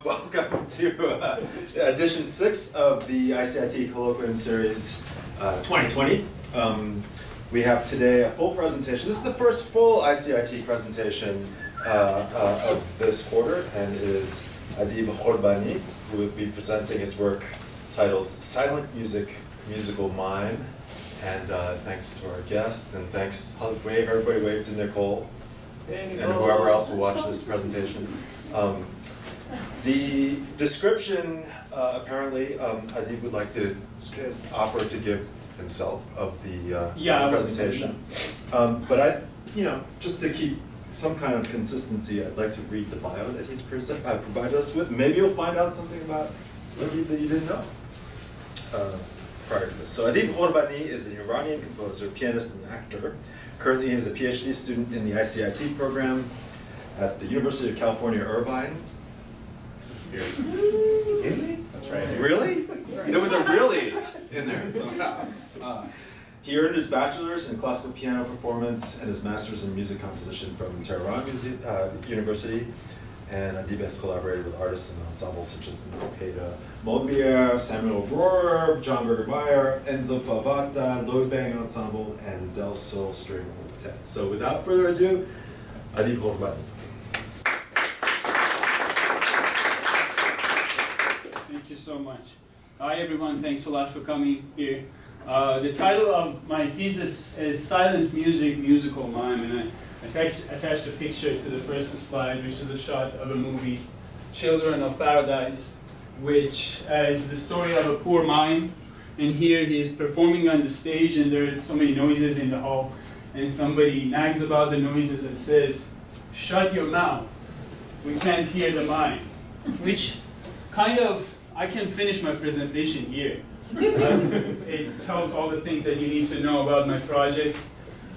Welcome to edition 6 of the ICIT Colloquium Series 2020. We have today a full presentation. This is the first full ICIT presentation of this quarter, and it is Adib Ghorbani, who will be presenting his work titled Silent Music, Musical Mime. And thanks to our guests, and thanks, everybody wave to Nicole, and whoever else will watch this presentation. The description, apparently, Adib would like to offer to give himself of the presentation. But just to keep some kind of consistency, I'd like to read the bio that he's provided us with. Maybe you'll find out something about Adib that you didn't know prior to this. So Adib Ghorbani is an Iranian composer, pianist, and actor. Currently, he is a PhD student in the ICIT program at the University of California, Irvine. Really? That's right. Really? There was a really in there somehow. He earned his bachelor's in classical piano performance and his master's in music composition from Tehran University. And Adib has collaborated with artists and ensembles such as Miss Peta Molbier, Samuel Rohr, John Berger-Meyer, Enzo Favata, Lloyd Bang Ensemble, and Del Sol String Quartet. So without further ado, Adib Ghorbani. Thank you so much. Hi everyone, thanks a lot for coming here. The title of my thesis is Silent Music, Musical Mime, and I attached a picture to the first slide, which is a shot of a movie, Children of Paradise, which is the story of a poor mime. And here he is performing on the stage, and there are so many noises in the hall, and somebody nags about the noises and says, "Shut your mouth, we can't hear the mime," which kind of, I can finish my presentation here. It tells all the things that you need to know about my project.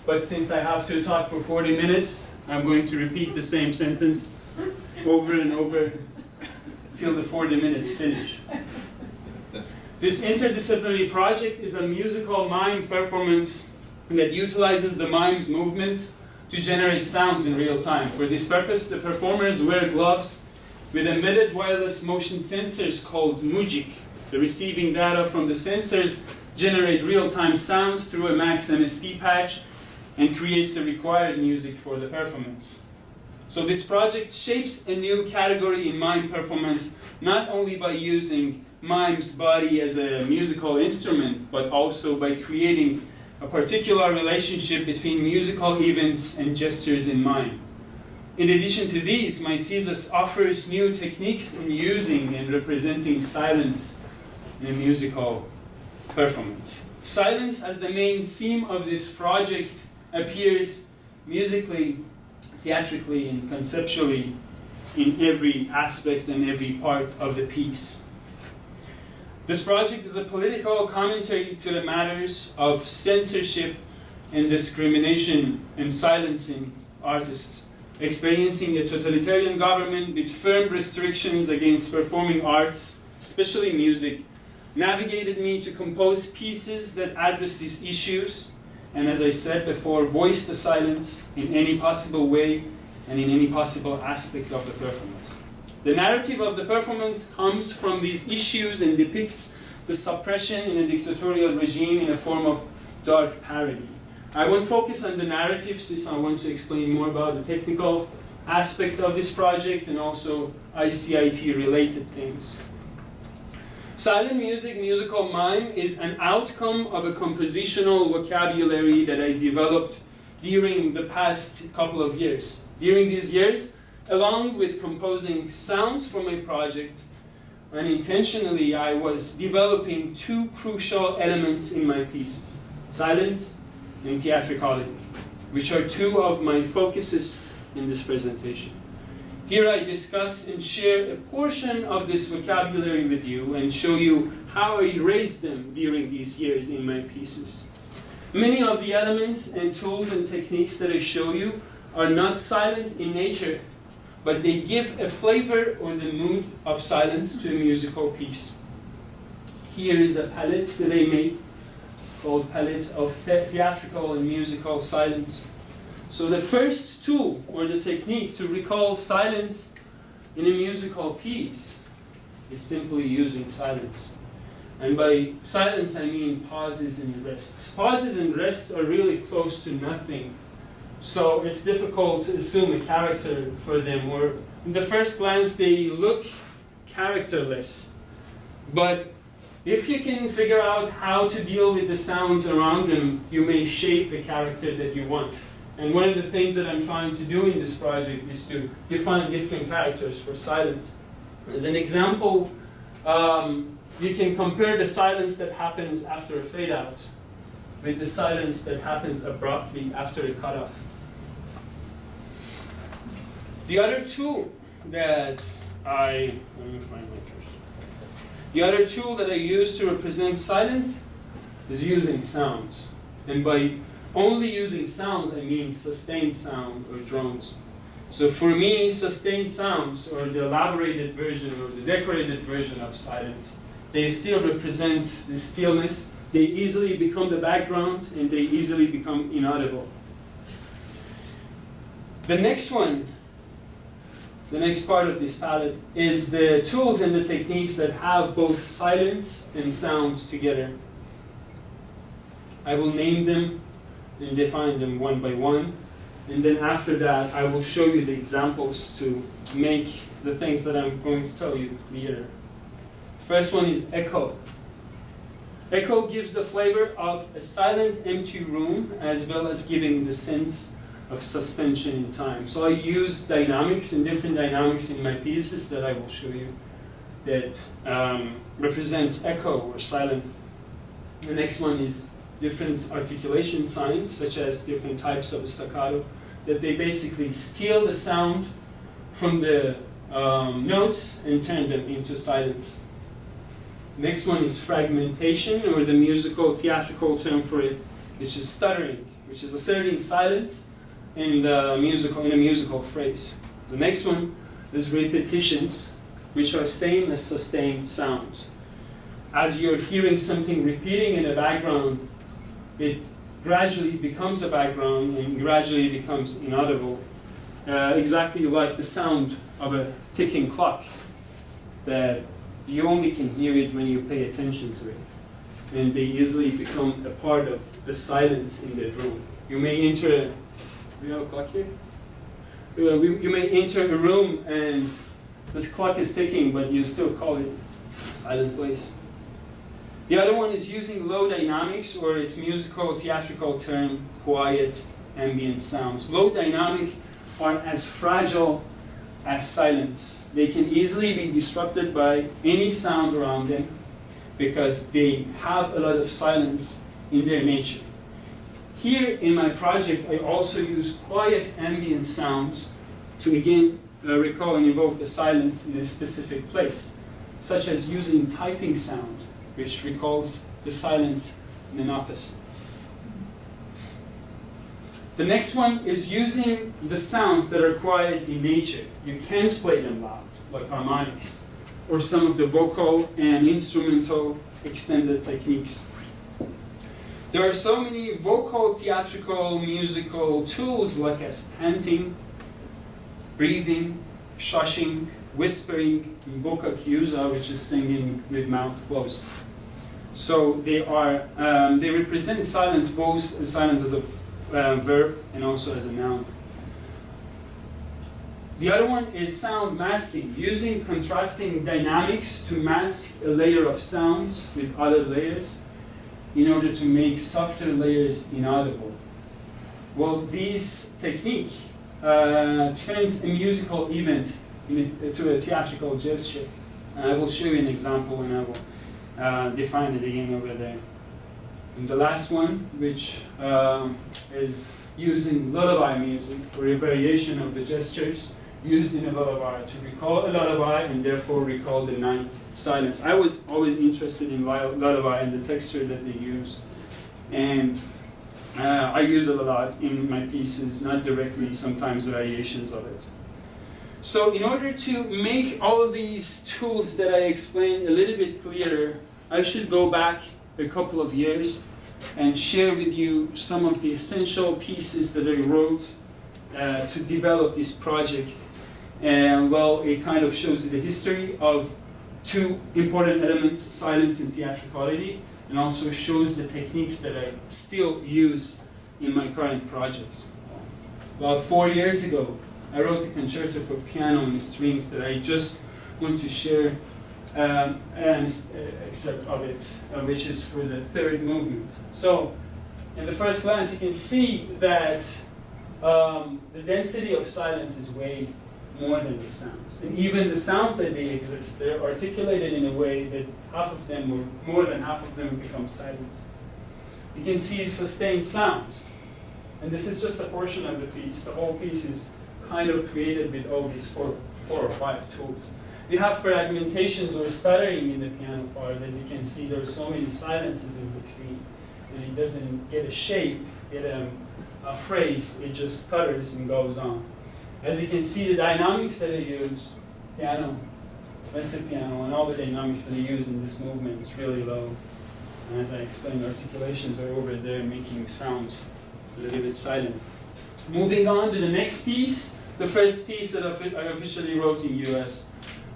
But since I have to talk for 40 minutes, I'm going to repeat the same sentence over and over till the 40 minutes finish. This interdisciplinary project is a musical mime performance that utilizes the mime's movements to generate sounds in real time. For this purpose, the performers wear gloves with embedded wireless motion sensors called Mujik. The receiving data from the sensors generate real-time sounds through a Max MSP patch and creates the required music for the performance. So this project shapes a new category in mime performance, not only by using mime's body as a musical instrument, but also by creating a particular relationship between musical events and gestures in mime. In addition to these, my thesis offers new techniques in using and representing silence in a musical performance. Silence as the main theme of this project appears musically, theatrically, and conceptually in every aspect and every part of the piece. This project is a political commentary to the matters of censorship and discrimination and silencing artists, experiencing a totalitarian government with firm restrictions against performing arts, especially music, navigated me to compose pieces that address these issues, and as I said before, voice the silence in any possible way and in any possible aspect of the performance. The narrative of the performance comes from these issues and depicts the suppression in a dictatorial regime in a form of dark parody. I won't focus on the narrative since I want to explain more about the technical aspect of this project and also ICIT-related things. Silent music, musical mime, is an outcome of a compositional vocabulary that I developed during the past couple of years. During these years, along with composing sounds for my project, unintentionally I was developing two crucial elements in my pieces, silence and theatricality, which are two of my focuses in this presentation. Here I discuss and share a portion of this vocabulary with you and show you how I raised them during these years in my pieces. Many of the elements and tools and techniques that I show you are not silent in nature, but they give a flavor or the mood of silence to a musical piece. Here is a palette that I made called Palette of Theatrical and Musical Silence. So the first tool or the technique to recall silence in a musical piece is simply using silence. And by silence, I mean pauses and rests. Pauses and rests are really close to nothing. So it's difficult to assume a character for them, or in the first glance, they look characterless. But if you can figure out how to deal with the sounds around them, you may shape the character that you want. And one of the things that I'm trying to do in this project is to define different characters for silence. As an example, you can compare the silence that happens after a fade out with the silence that happens abruptly after a cutoff. The other tool that I use to represent silence is using sounds. And by only using sounds, I mean sustained sound or drones. So for me, sustained sounds, or the elaborated version or the decorated version of silence, they still represent the stillness. They easily become the background, and they easily become inaudible. The next one, the next part of this palette, is the tools and the techniques that have both silence and sounds together. I will name them and define them one by one. And then after that, I will show you the examples to make the things that I'm going to tell you clearer. First one is echo. Echo gives the flavor of a silent, empty room, as well as giving the sense of suspension in time. So I use dynamics and different dynamics in my pieces that I will show you that represents echo or silent. The next one is different articulation signs, such as different types of staccato, that they basically steal the sound from the notes and turn them into silence. Next one is fragmentation, or the musical theatrical term for it, which is stuttering, which is asserting silence in a musical phrase. The next one is repetitions, which are same as sustained sounds. As you're hearing something repeating in the background, it gradually becomes a background and gradually becomes inaudible, exactly like the sound of a ticking clock, that you only can hear it when you pay attention to it. And they easily become a part of the silence in the room. You may enter, we have a clock here? You may enter a room and this clock is ticking, but you still call it a silent place. The other one is using low dynamics, or its musical theatrical term, quiet ambient sounds. Low dynamic are as fragile as silence. They can easily be disrupted by any sound around them because they have a lot of silence in their nature. Here in my project, I also use quiet ambient sounds to again recall and evoke the silence in a specific place, such as using typing sound, which recalls the silence in an office. The next one is using the sounds that are quiet in nature. You can't play them loud, like harmonics, or some of the vocal and instrumental extended techniques. There are so many vocal, theatrical, musical tools, like as panting, breathing, shushing, whispering, and vocal cues, which is singing with mouth closed. So they represent silence, both silence as a verb and also as a noun. The other one is sound masking, using contrasting dynamics to mask a layer of sounds with other layers in order to make softer layers inaudible. Well, this technique turns a musical event into a theatrical gesture. And I will show you an example and I will define it again over there. And the last one, which is using lullaby music, or a variation of the gestures used in a lullaby to recall a lullaby and therefore recall the night silence. I was always interested in lullaby and the texture that they use. And I use it a lot in my pieces, not directly, sometimes variations of it. So in order to make all of these tools that I explained a little bit clearer, I should go back a couple of years and share with you some of the essential pieces that I wrote to develop this project. And well, it kind of shows the history of two important elements, silence and theatricality, and also shows the techniques that I still use in my current project. About 4 years ago, I wrote a concerto for piano and strings that I just want to share an excerpt of it, which is for the third movement. So, in the first glance, you can see that the density of silence is way more than the sounds. And even the sounds that they exist, they're articulated in a way that half of them, or more than half of them, become silence. You can see sustained sounds. And this is just a portion of the piece. The whole piece is kind of created with all these four or five tools. We have fragmentations or stuttering in the piano part. As you can see, there are so many silences in between. And it doesn't get a shape, get a phrase. It just stutters and goes on. As you can see, the dynamics that I use, piano, mezzo piano, and all the dynamics that I use in this movement is really low. And as I explained, articulations are over there making sounds a little bit silent. Moving on to the next piece, the first piece that I officially wrote in US,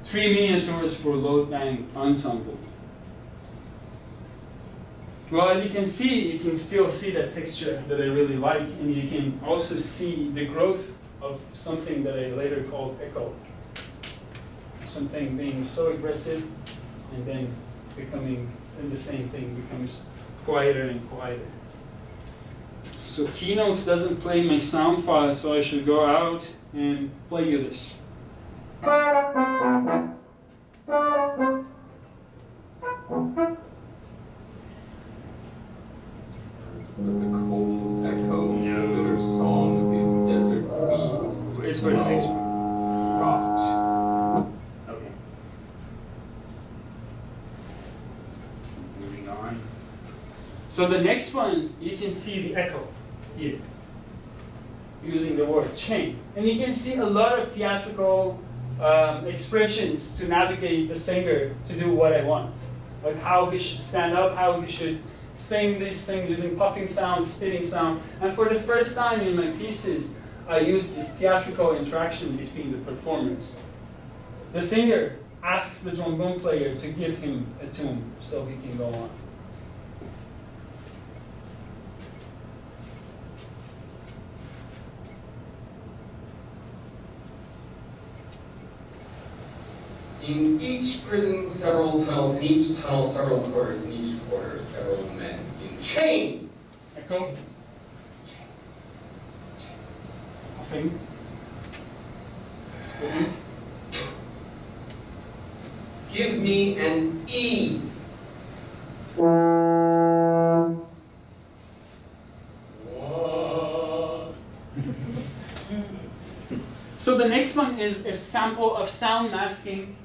3 miniatures for load bank ensemble. Well, as you can see, you can still see that texture that I really like, and you can also see the growth of something that I later called echo. Something being so aggressive and then becoming, and the same thing becomes quieter and quieter. So Keynote doesn't play my sound file, so I should go out and play you this. With the cold echo, the bitter song of these desert weeds. It's for the next one. Rot. Okay. Moving on. So the next one, you can see the echo here, using the word chain. And you can see a lot of theatrical expressions to navigate the singer to do what I want. Like how he should stand up, how he should sing this thing using puffing sound, spitting sound. And for the first time in my pieces, I used this theatrical interaction between the performers. The singer asks the trombone player to give him a tune so he can go on. In each prison, several tunnels. In each tunnel, several quarters. In each quarter, several men in chain. Echo. Puffing. Spitting. Give me an E. What? So the next one is a sample of sound masking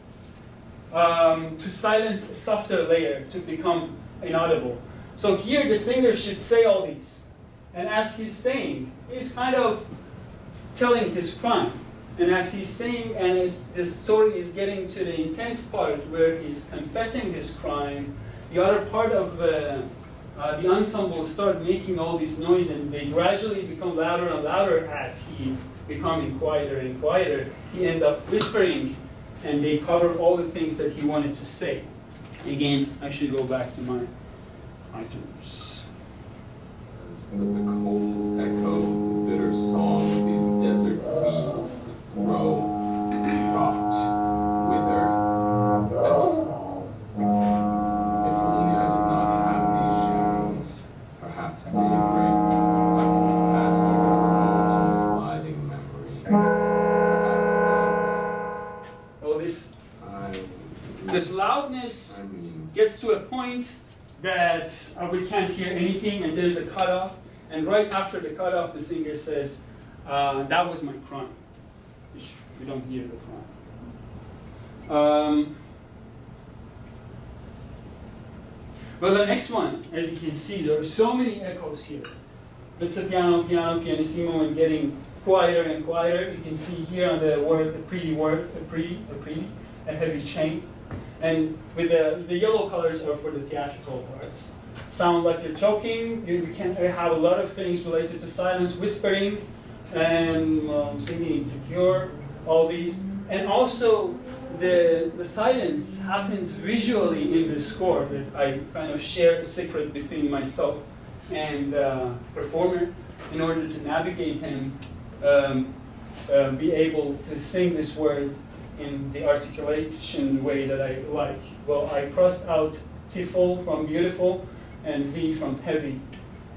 to silence a softer layer to become inaudible. So here the singer should say all these. And as he's saying, he's kind of telling his crime. And as he's saying, and as the story is getting to the intense part where he's confessing his crime, the other part of the ensemble start making all this noise, and they gradually become louder and louder as he's becoming quieter and quieter. He ends up whispering, and they cover all the things that he wanted to say. Again, I should go back to my items. With the cold echo, the bitter song of these desert weeds that grow, rot, wither, and fall. If only I did not have these shadows, perhaps daybreak, I would have passed over remote and sliding memory. Perhaps daybreak. Oh, this loudness gets to a point that we can't hear anything, and there's a cutoff. And right after the cutoff, the singer says, that was my crime. Which we don't hear the crime. Well, the next one, as you can see, there are so many echoes here. It's a piano, pianissimo, and getting quieter and quieter. You can see here on the word, a heavy chain. And with the yellow colors are for the theatrical parts. Sound like you're choking. You can have a lot of things related to silence, whispering, and singing insecure. all these. And also the silence happens visually in the score, that I kind of share a secret between myself and performer in order to navigate him, be able to sing this word in the articulation way that I like. Well, I crossed out Tifl from beautiful and V from heavy,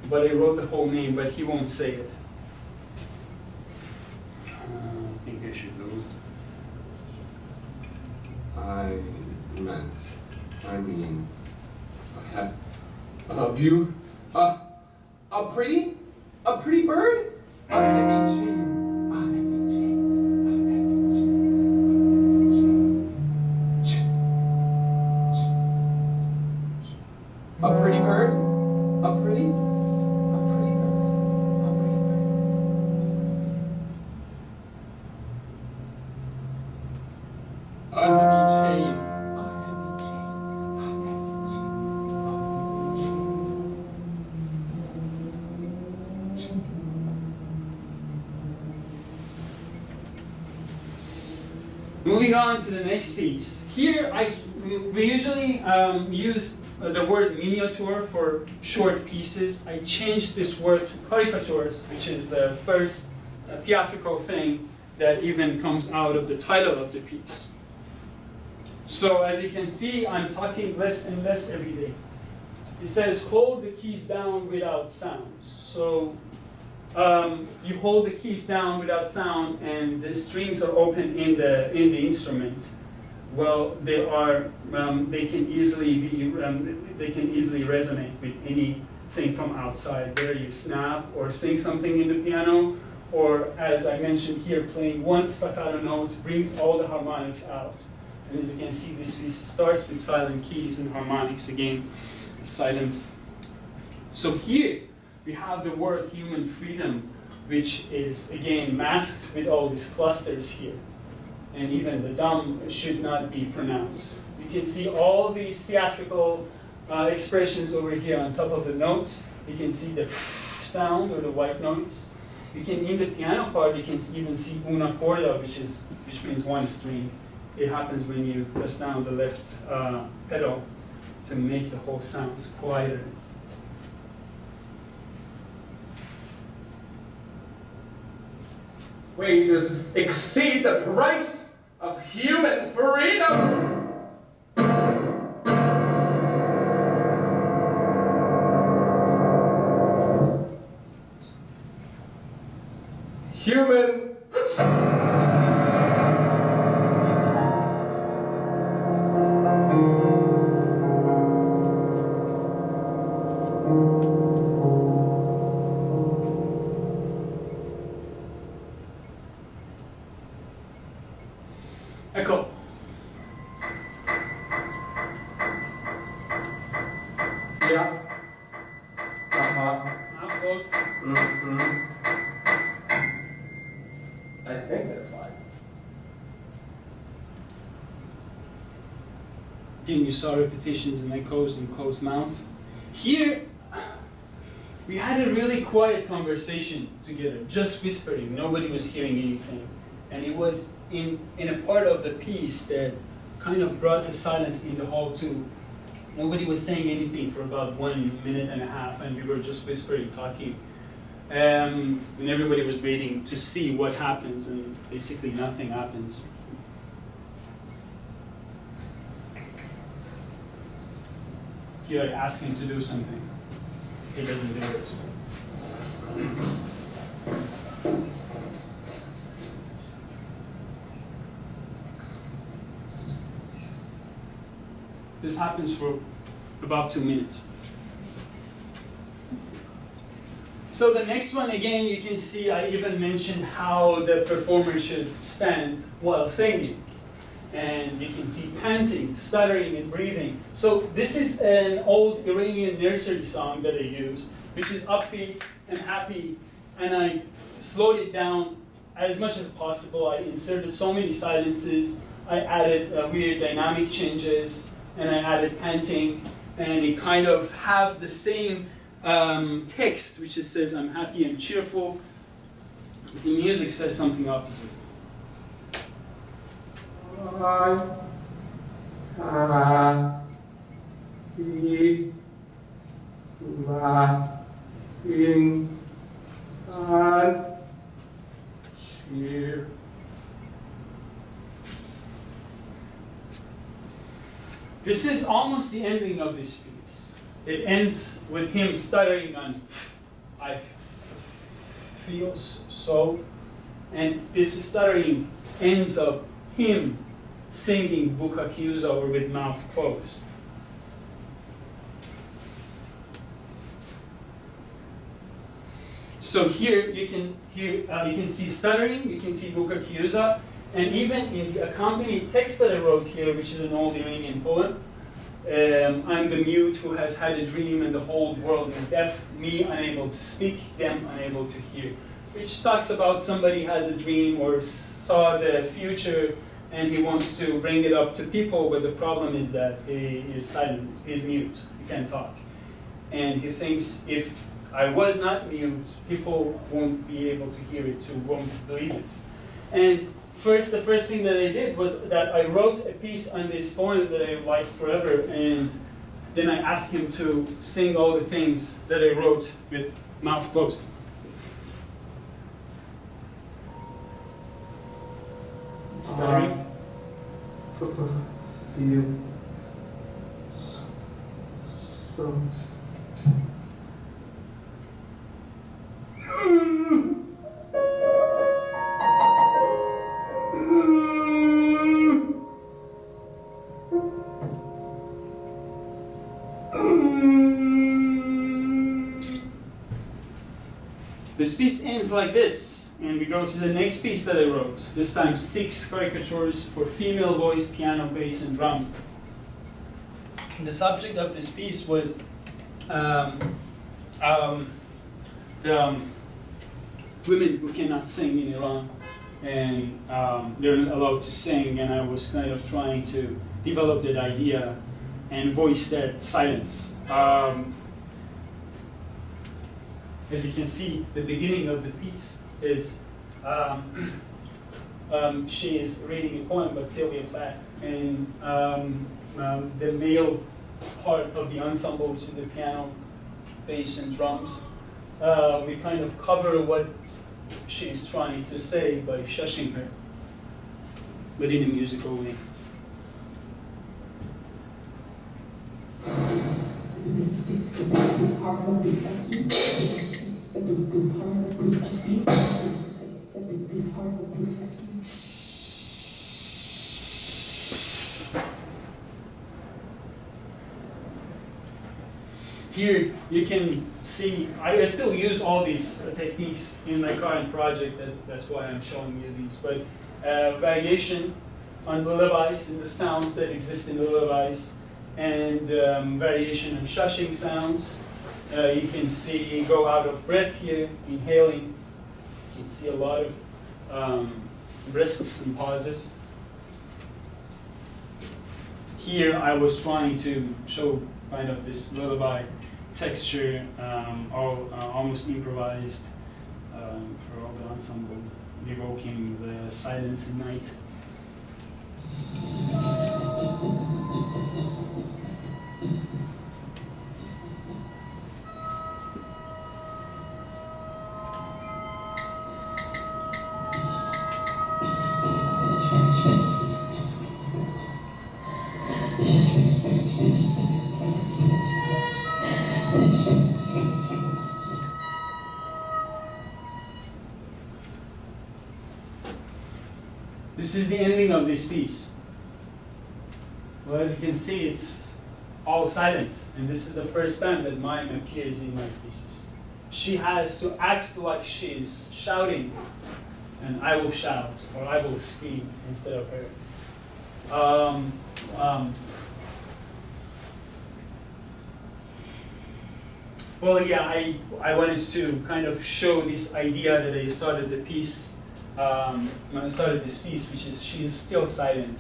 but I wrote the whole name, but he won't say it. I think I should go. I mean, I have a view, a pretty bird, a heavy chain, a heavy chain, a heavy chain, a pretty bird, a pretty bird, a pretty bird. A heavy chain, a heavy chain, a heavy chain, Moving on to the next piece. Here, we usually use the word miniature for short pieces. I changed this word to caricatures, which is the first theatrical thing that even comes out of the title of the piece. So as you can see, I'm talking less and less every day. It says hold the keys down without sounds. So you hold the keys down without sound, and the strings are open in the instrument. Well, they can easily resonate with anything from outside, whether you snap or sing something in the piano, or as I mentioned here, playing one staccato note brings all the harmonics out. And as you can see, this piece starts with silent keys and harmonics again, silent. So here we have the word human freedom, which is again masked with all these clusters here. And even the dumb should not be pronounced. You can see all these theatrical expressions over here on top of the notes. You can see the sound or the white noise. You can, in the piano part, you can even see una corda, which means one string. It happens when you press down the left pedal to make the whole sounds quieter. Wages exceed the price of human freedom. Human. Echo. Yeah. Not close. I think they're fine. Again, you saw repetitions and echoes and closed mouth. Here, we had a really quiet conversation together, just whispering. Nobody was hearing anything. And it was in a part of the piece that kind of brought the silence in the hall too. Nobody was saying anything for about 1.5 minutes, and we were just whispering, talking. And everybody was waiting to see what happens, and basically nothing happens. You like ask him to do something. He doesn't do it. This happens for about 2 minutes. So the next one, again, you can see I even mentioned how the performer should stand while singing. And you can see panting, stuttering, and breathing. So this is an old Iranian nursery song that I use, which is upbeat and happy. And I slowed it down as much as possible. I inserted so many silences. I added weird dynamic changes, and I added panting. And it kind of have the same text, which is says, I'm happy and cheerful. The music says something opposite. This is almost the ending of this piece. It ends with him stuttering on I feel so, and this stuttering ends up him singing Bukakyusa or with mouth closed. So here you can see stuttering, you can see Bukakyusa, and even in the accompanying text that I wrote here, which is an old Iranian poem, I'm the mute who has had a dream and the whole world is deaf, me unable to speak, them unable to hear. Which talks about somebody has a dream or saw the future and he wants to bring it up to people, but the problem is that he is silent, he's mute, he can't talk. And he thinks if I was not mute, people won't be able to hear it, so won't believe it. And the first thing that I did was that I wrote a piece on this poem that I liked forever, and then I asked him to sing all the things that I wrote with mouth closed. Stuttering. Feel so. This piece ends like this, and we go to the next piece that I wrote. This time 6 caricatures for female voice, piano, bass, and drum. The subject of this piece was the women who cannot sing in Iran, and they're not allowed to sing, and I was kind of trying to develop that idea and voice that silence. As you can see, the beginning of the piece is she is reading a poem by Sylvia Plath, and the male part of the ensemble, which is the piano, bass, and drums, we kind of cover what she's trying to say by shushing her, but in a musical way. Here you can see, I still use all these techniques in my current project, that's why I'm showing you these, but variation on lullabies and the sounds that exist in the lullabies, and variation on shushing sounds. You can see go out of breath here, inhaling. You can see a lot of rests and pauses. Here I was trying to show kind of this lullaby texture, almost improvised for all the ensemble, evoking the silence at night. This is the ending of this piece. Well, as you can see, it's all silent, and this is the first time that mime appears in my pieces. She has to act like she's shouting, and I will shout, or I will scream instead of her. Well, yeah, I wanted to kind of show this idea that I started the piece, when I started this piece, which is she's still silent.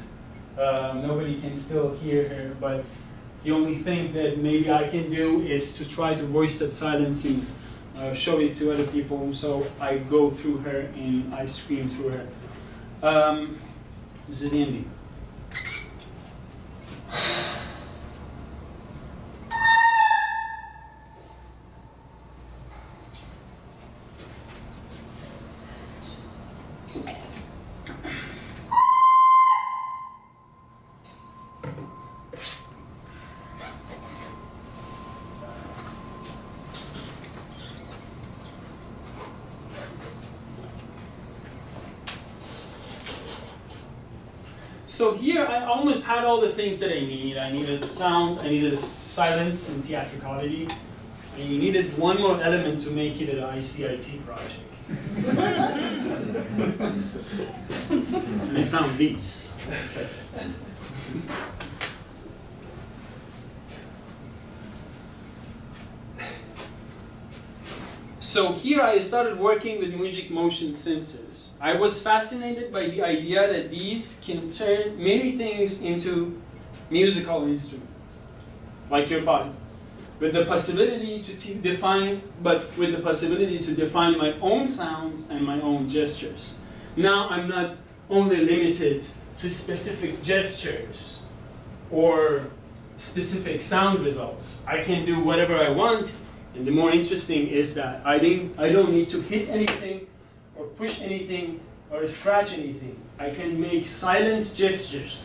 Nobody can still hear her, but the only thing that maybe I can do is to try to voice that silence and show it to other people. So I go through her and I scream through her. This is the ending. So here I almost had all the things that I need. I needed the sound, I needed the silence and theatricality, and you needed one more element to make it an ICIT project. And I found these. So here I started working with music motion sensors. I was fascinated by the idea that these can turn many things into musical instruments, like your body, with the possibility to define my own sounds and my own gestures. Now I'm not only limited to specific gestures or specific sound results. I can do whatever I want. And the more interesting is that I don't need to hit anything or push anything or scratch anything. I can make silent gestures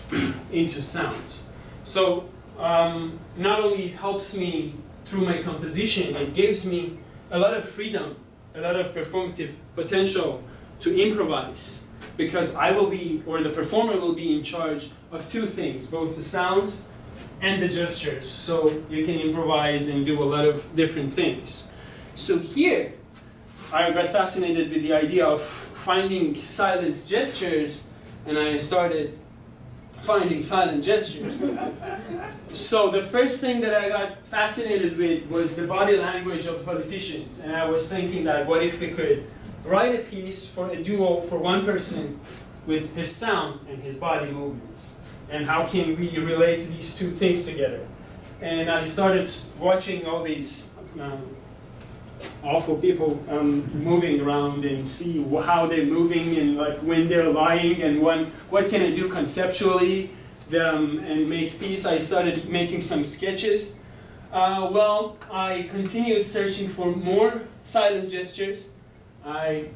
into sounds. So not only it helps me through my composition, it gives me a lot of freedom, a lot of performative potential to improvise, because I will be, or the performer will be in charge of two things, both the sounds and the gestures, so you can improvise and do a lot of different things. So here, I got fascinated with the idea of finding silent gestures, and I started finding silent gestures. So the first thing that I got fascinated with was the body language of politicians, and I was thinking that what if we could write a piece for a duo, for one person, with his sound and his body movements. And how can we relate these two things together? And I started watching all these awful people moving around and see how they're moving and like when they're lying and what can I do conceptually and make peace. I started making some sketches. Well, I continued searching for more silent gestures. I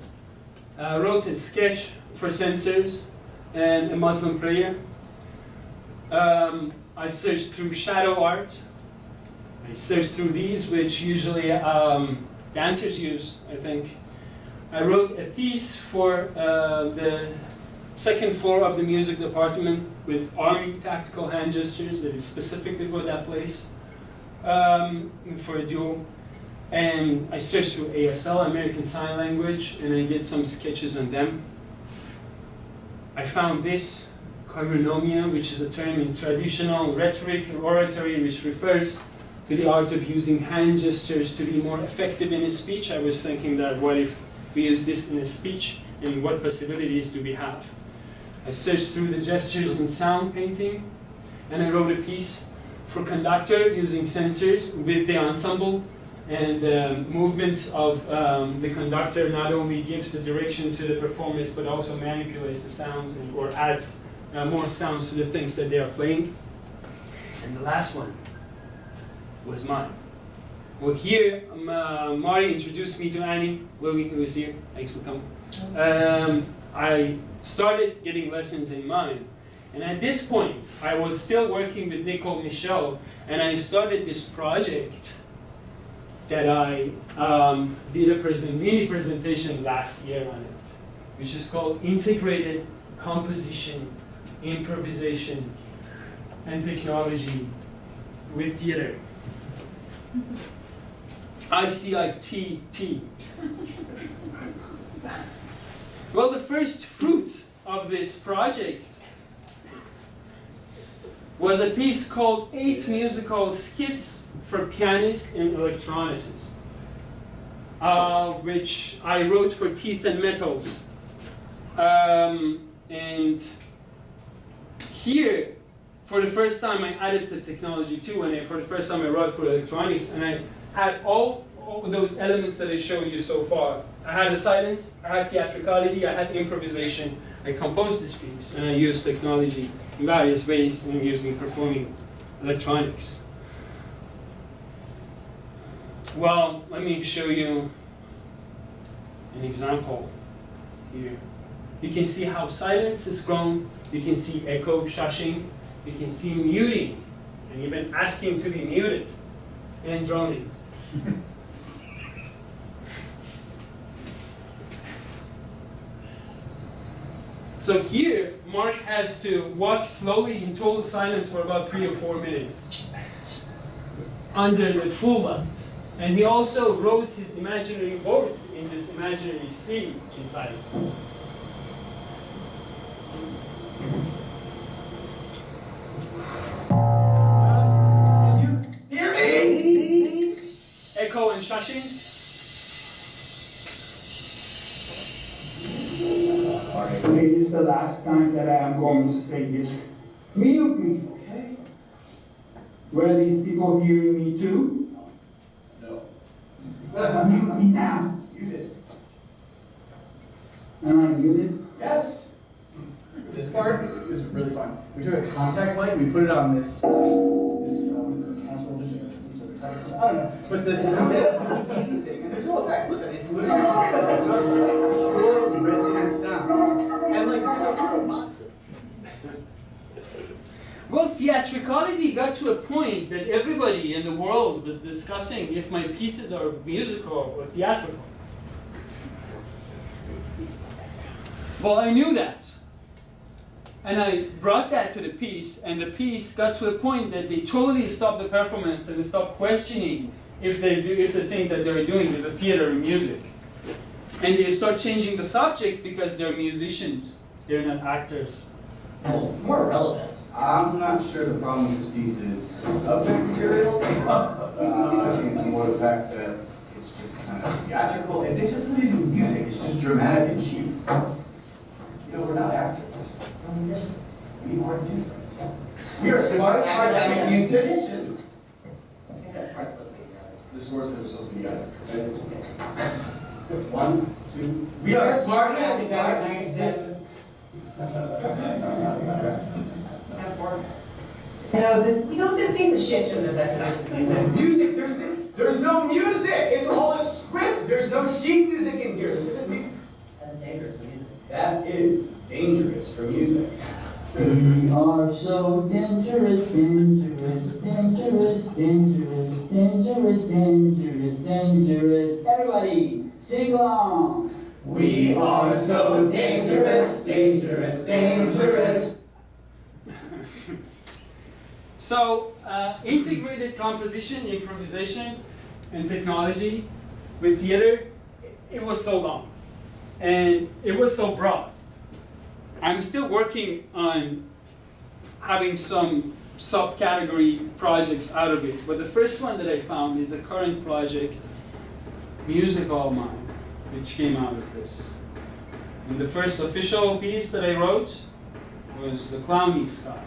wrote a sketch for censors and a Muslim prayer. I searched through shadow art. I searched through these, which usually dancers use, I think. I wrote a piece for the second floor of the music department with army tactical hand gestures that is specifically for that place, for a duo. And I searched through ASL, American Sign Language, and I did some sketches on them. I found this. Chironomia, which is a term in traditional rhetoric and oratory, which refers to the art of using hand gestures to be more effective in a speech. I was thinking that what if we use this in a speech, and what possibilities do we have? I searched through the gestures in sound painting, and I wrote a piece for conductor using sensors with the ensemble, and the movements of the conductor not only gives the direction to the performance, but also manipulates the sounds or adds more sounds to the things that they are playing. And the last one was mine. Well, here, Mari introduced me to Annie, Logan, who is here. Thanks for coming. I started getting lessons in mine. And at this point, I was still working with Nicole Michel, and I started this project that I did a mini presentation last year on it, which is called Integrated Composition, Improvisation, and Technology with Theater. ICIT. Well, the first fruit of this project was a piece called 8 Musical Skits for Pianists and Electronicists, which I wrote for Teeth and Metals. And here, for the first time, I added the technology too, and for the first time I wrote for electronics, and I had all those elements that I showed you so far. I had the silence, I had theatricality, I had improvisation. I composed this piece, and I used technology in various ways, and using performing electronics. Well, let me show you an example here. You can see how silence is grown. You can see echo, shushing. You can see muting, and even asking to be muted, and droning. So here, Mark has to walk slowly in total silence for about 3 or 4 minutes under the full light. And he also rows his imaginary boat in this imaginary sea in silence. Can you hear me? Echo and shushing. Alright, okay, this is the last time that I am going to say this. Mute me, okay? Were these people hearing me too? Mute me now. You did. Am I muted? Yes. This part is really fun. We took a contact light, we put it on this what is it, castle edition, some sort of type of stuff. I don't know. But the sound is amazing, and there's no effects. Listen, it's literally pure resonant sound. And like there's a robot. Well, theatricality got to a point that everybody in the world was discussing if my pieces are musical or theatrical. Well, I knew that. And I brought that to the piece, and the piece got to a point that they totally stopped the performance and stopped questioning if the thing that they're doing is a theater or music. And they start changing the subject because they're musicians, they're not actors. It's more relevant. I'm not sure the problem with this piece is the subject material. I think it's more the fact that it's just kind of theatrical. And this isn't even music, it's just dramatic and cheap. You know, we're not actors. We're musicians. We are different. We are smart academic musicians. I think that part's supposed to be right. The sources are supposed to be either. 1, 2. We are smart academic musicians. This piece of shit shouldn't affect this music. Music, there's no music. It's all a script. There's no sheet music in here. This isn't music. That's dangerous for music. That is dangerous for music. We are so dangerous, dangerous, dangerous, dangerous, dangerous, dangerous, dangerous. Everybody, sing along. We are so dangerous, dangerous, dangerous. So, integrated composition, improvisation, and technology with theater, it was so long. And it was so broad. I'm still working on having some subcategory projects out of it. But the first one that I found is the current project, Musical Mind, which came out of this. And the first official piece that I wrote was The Clowny Sky.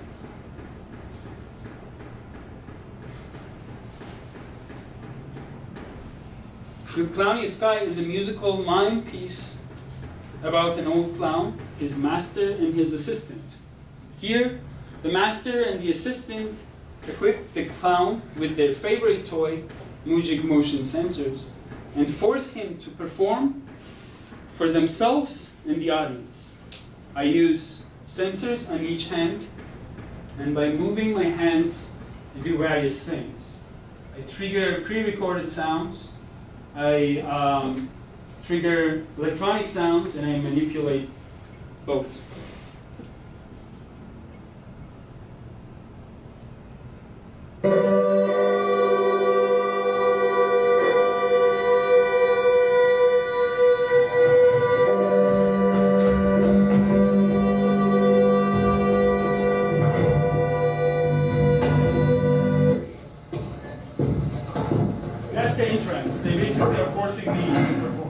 The Clowny Sky is a musical mime piece about an old clown, his master, and his assistant. Here, the master and the assistant equip the clown with their favorite toy, Mujic motion sensors, and force him to perform for themselves and the audience. I use sensors on each hand, and by moving my hands, I do various things. I trigger pre-recorded sounds, I trigger electronic sounds, and I manipulate both. That's the entrance. They basically are forcing me to perform.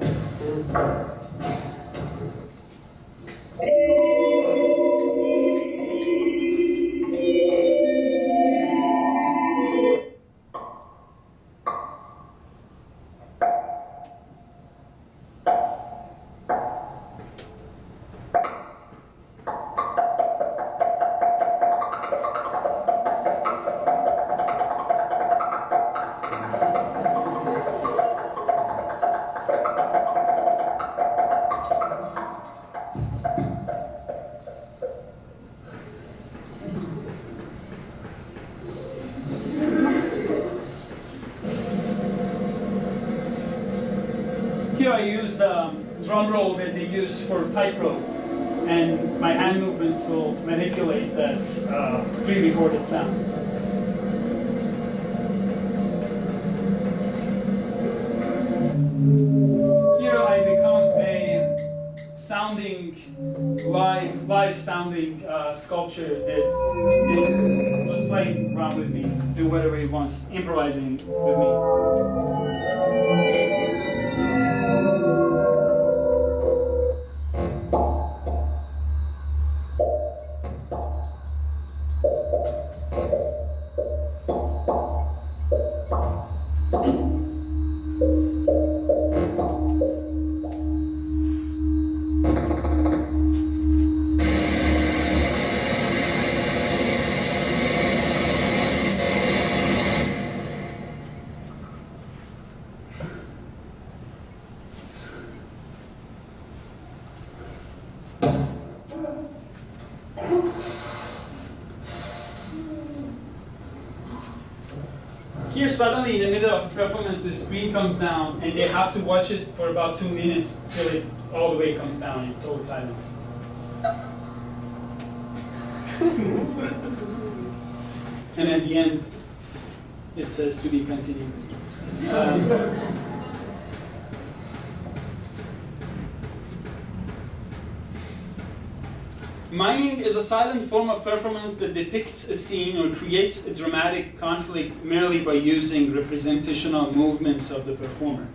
Here I use the drum roll that they use for tightrope. and my hand movements will manipulate that pre-recorded sound. Here I become a sounding, live sounding sculpture that was playing around with me, do whatever he wants, improvising with me. Here suddenly in the middle of a performance the screen comes down and they have to watch it for about 2 minutes till it all the way comes down in total silence. And at the end it says to be continued. Miming is a silent form of performance that depicts a scene or creates a dramatic conflict merely by using representational movements of the performer.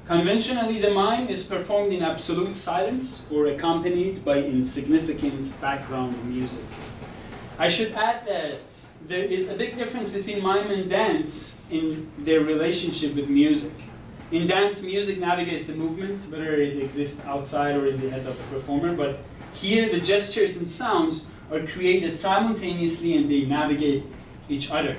Conventionally, the mime is performed in absolute silence or accompanied by insignificant background music. I should add that there is a big difference between mime and dance in their relationship with music. In dance, music navigates the movements, whether it exists outside or in the head of the performer, but here, the gestures and sounds are created simultaneously and they navigate each other.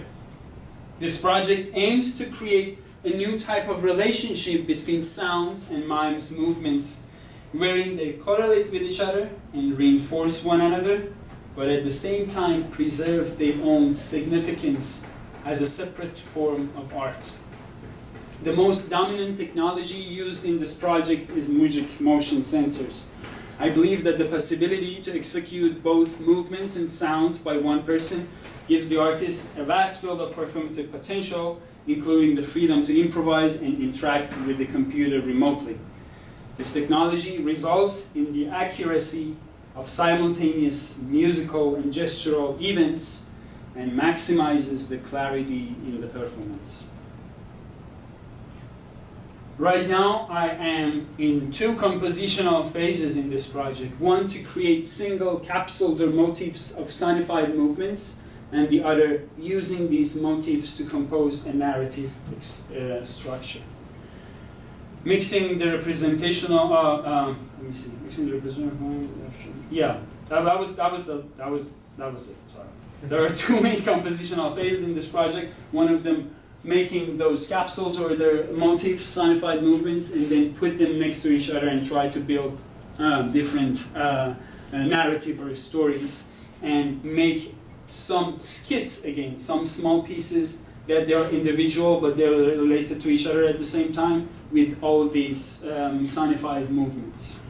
This project aims to create a new type of relationship between sounds and mime's movements, wherein they correlate with each other and reinforce one another, but at the same time preserve their own significance as a separate form of art. The most dominant technology used in this project is music motion sensors. I believe that the possibility to execute both movements and sounds by one person gives the artist a vast field of performative potential, including the freedom to improvise and interact with the computer remotely. This technology results in the accuracy of simultaneous musical and gestural events and maximizes the clarity in the performance. Right now, I am in 2 compositional phases in this project. One to create single capsules or motifs of sonified movements, and the other using these motifs to compose a narrative structure. Mixing the representational, let me see, mixing the representational, yeah, that was it, sorry. There are 2 main compositional phases in this project, one of them making those capsules or their motifs, sonified movements, and then put them next to each other and try to build different narrative or stories and make some skits again, some small pieces that they are individual but they're related to each other at the same time with all these sonified movements.